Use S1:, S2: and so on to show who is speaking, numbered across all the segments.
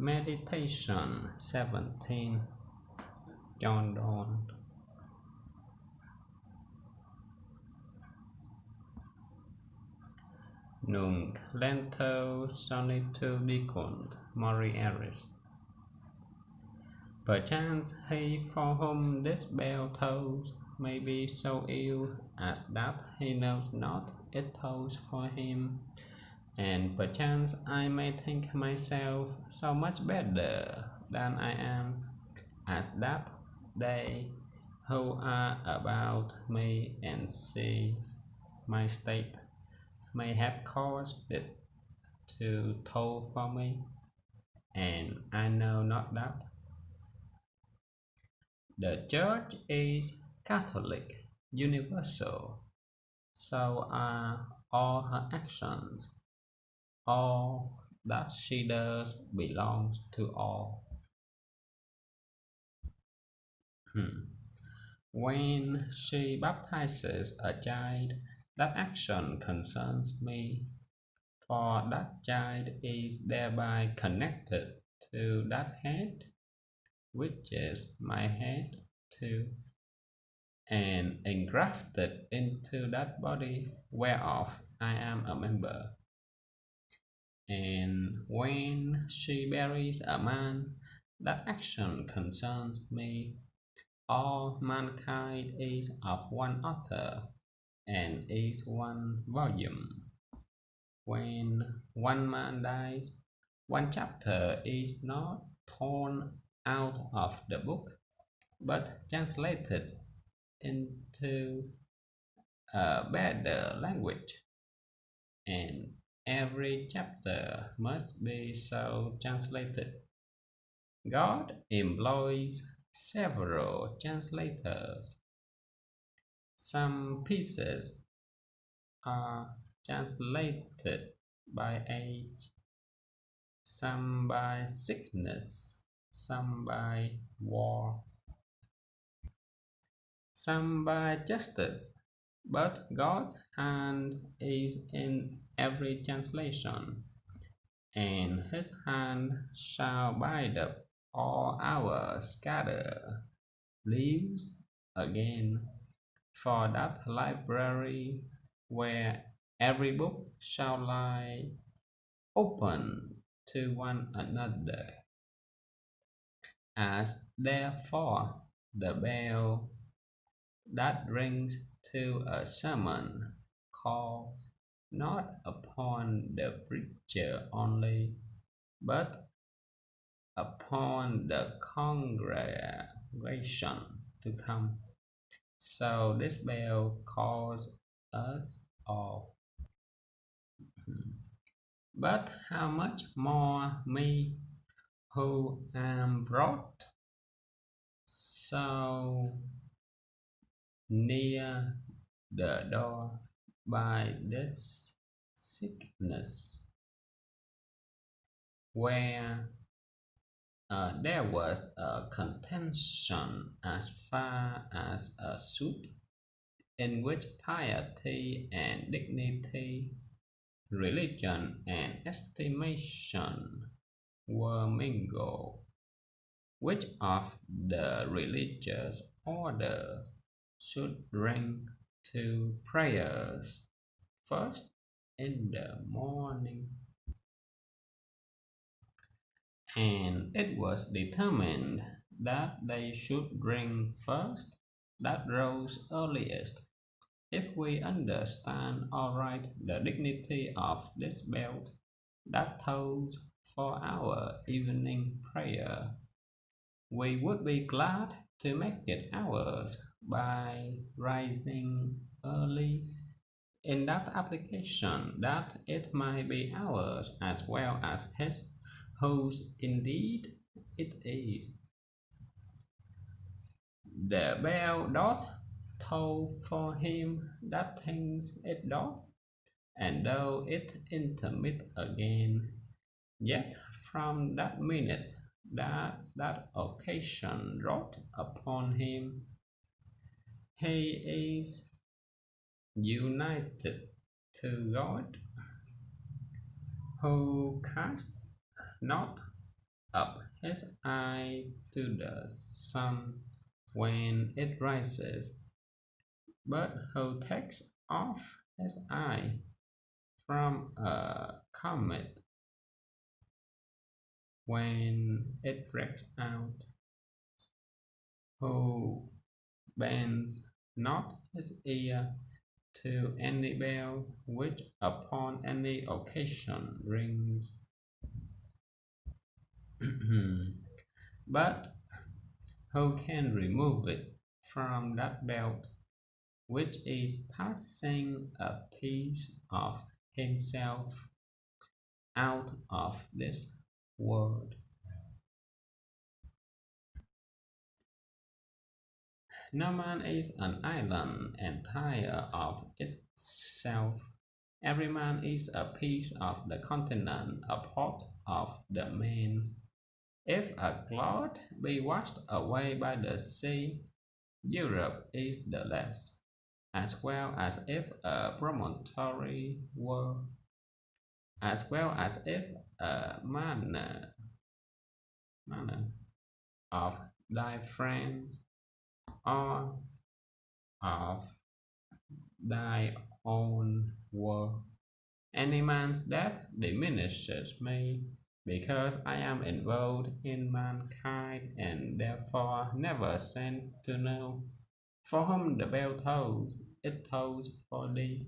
S1: Meditation 17. John Donne. Nunc lento solitudicunt Morieris. Perchance he for whom this bell tolls may be so ill as that he knows not it tolls for him, and perchance I may think myself so much better than I am, as that they who are about me and see my state may have caused it to toll for me, and I know not that. The Church is Catholic, universal, so are all her actions. All that she does belongs to all. When she baptizes a child, that action concerns me, for that child is thereby connected to that head, which is my head too, and engrafted into that body whereof I am a member. And when she buries a man, that action concerns me. All mankind is of one author, and is one volume. When one man dies, one chapter is not torn out of the book, but translated into a better language, and every chapter must be so translated. God employs several translators. Some pieces are translated by age, some by sickness, some by war, some by justice, but God's hand is in every translation, and his hand shall bind up all our scattered leaves again, for that library where every book shall lie open to one another. As therefore the bell that rings to a sermon calls not upon the preacher only, but upon the congregation to come, so this bell calls us all. But how much more me, who am brought so near the door by this sickness, where there was a contention as far as a suit, in which piety and dignity, religion and estimation were mingled. Which of the religious orders should ring to prayers first in the morning? And it was determined that they should ring first that rose earliest. If we understand aright the dignity of this bell that tolls for our evening prayer, we would be glad to make it ours by rising early in that application, that it might be ours as well as his, whose indeed it is. The bell doth toll for him that thinks it doth, and though it intermit again, yet from that minute that occasion wrought upon him, he is united to God, who casts not up his eye to the sun when it rises, but who takes off his eye from a comet when it breaks out, who bends not his ear to any bell which upon any occasion rings, but who can remove it from that belt which is passing a piece of himself out of this world. No man is an island entire of itself. Every man is a piece of the continent, a part of the man. If a cloud be washed away by the sea, Europe is the less, as well as if a promontory were, as well as if a manner of thy friends or of thy own were. Any man's death diminishes me, because I am involved in mankind and therefore never sent to know. For whom the bell tolls, it tolls for thee.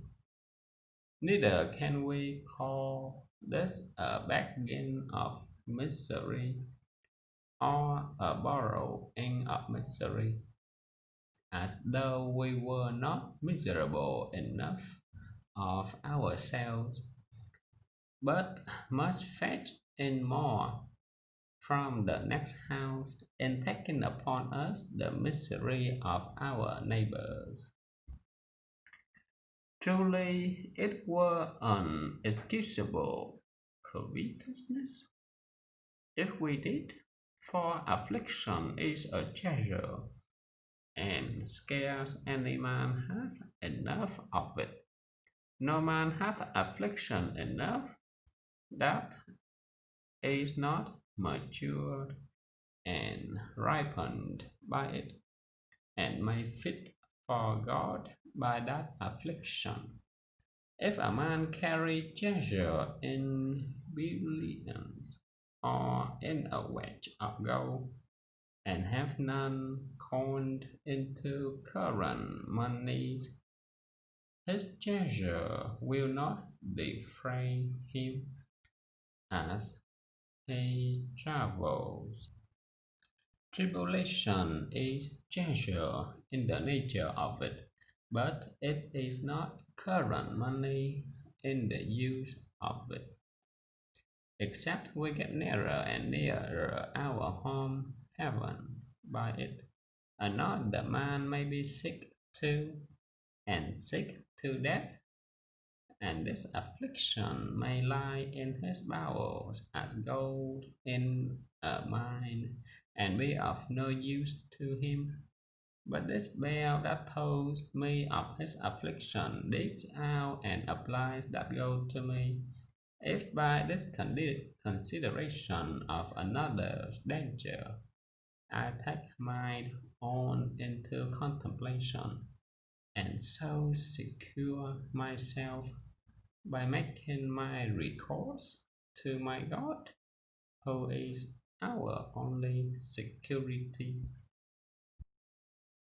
S1: Neither can we call this a beginning of misery or a borrowing of misery, as though we were not miserable enough of ourselves, but must fetch in more from the next house in taking upon us the misery of our neighbors. Truly, it were unexcusable covetousness if we did, for affliction is a treasure, and scarce any man hath enough of it. No man hath affliction enough that is not matured and ripened by it, and made fit for God by that affliction. If a man carry treasure in billions or in a wedge of gold, and have none coined into current moneys, his treasure will not defray him as he travels. Tribulation is treasure in the nature of it, but it is not current money in the use of it, except we get nearer and nearer our home heaven by it. Another man may be sick too, and sick to death, and this affliction may lie in his bowels as gold in a mine, and be of no use to him. But this bell that tells me of his affliction digs out and applies that gold to me. If by this consideration of another's danger I take mine own into contemplation, and so secure myself by making my recourse to my God, who is our only security.